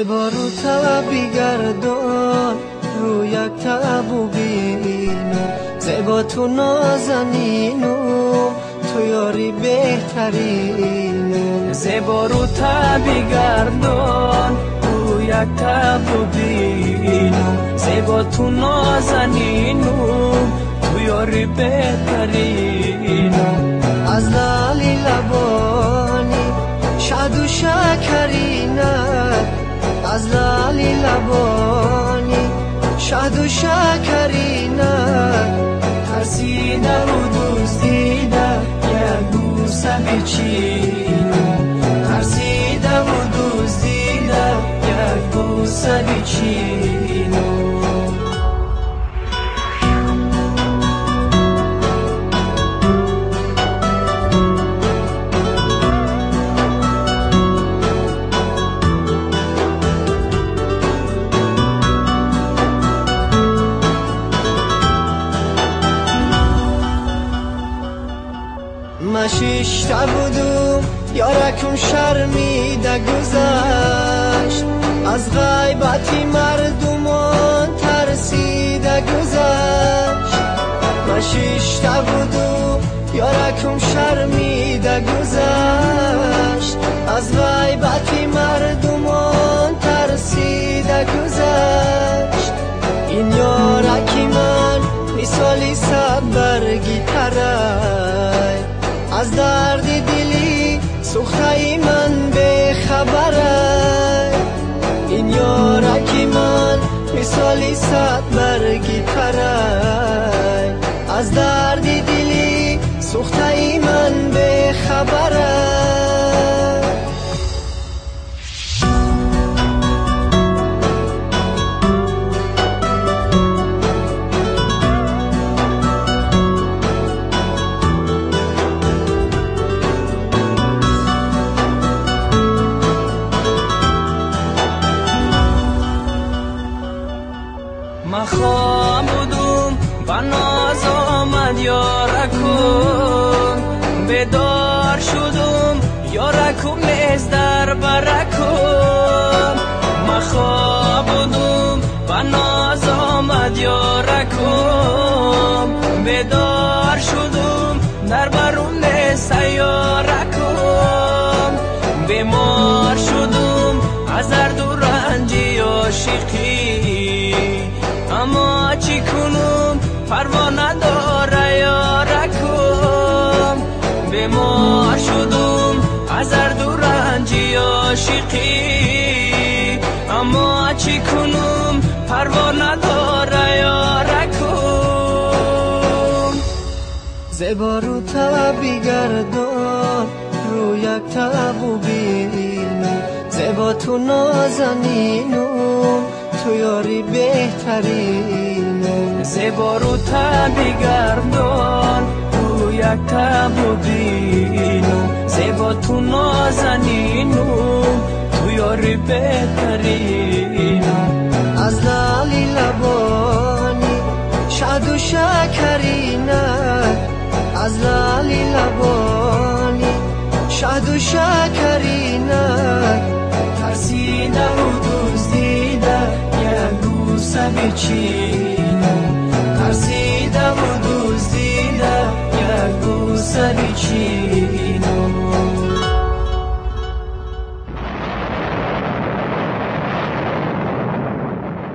زیبا رو تبی گردان رو یک تبو بینم زیبا تو نازنینم تو یاری بهترینم زیبا رو تبی گردان رو یک تبو بینم زیبا تو نازنینم تو یاری بهترینم از لالی لبانی شاد و شکرینه از لالی لبانی شاد و شکرینه ترسیده و دزدیده یک بوسه بچینم ترسیده و دزدیده یک بوسه بچینم مشیشته بودم یارکم شرمیده گذشت از غیبتی مردمان ترسیده گذشت مشیشته بودم یارکم شرمیده گذشت از غیبتی مردمان ترسیده گذشت این یارکی من مثالی صد برگی ترای از درد دلی سوخته من به خبره این یارکی من مثالی صد برگی تره از درد دلی سوخته من به خبره من خواب بودم با ناز آمد یارکم بیدار شدم یارکم نیز در برکم من خواب بودم با ناز آمد یارکم بیدار شدم در برم نیز یارکم بیمار شدم از درد و رنجی عاشقی اما چی کنم پروا نداره یارکم بیمار شدم از درد و رنجی عاشقی اما چی کنم پروا نداره یارکم زیبا رو تبی گردان رو یک تبو بینم زیبا تو نازنینم تو یاری بهترینم زیبا رو تبی گردان رو یک تبو بینم زیبا تو نازنینم تو یاری بهترینم از لالی لبانی شاد و شکرینه از لالی لبانی شاد و شکرینه ترسیده و دزدیده یک بوسه بچینم ترسیده و دزدیده یک بوسه بچینم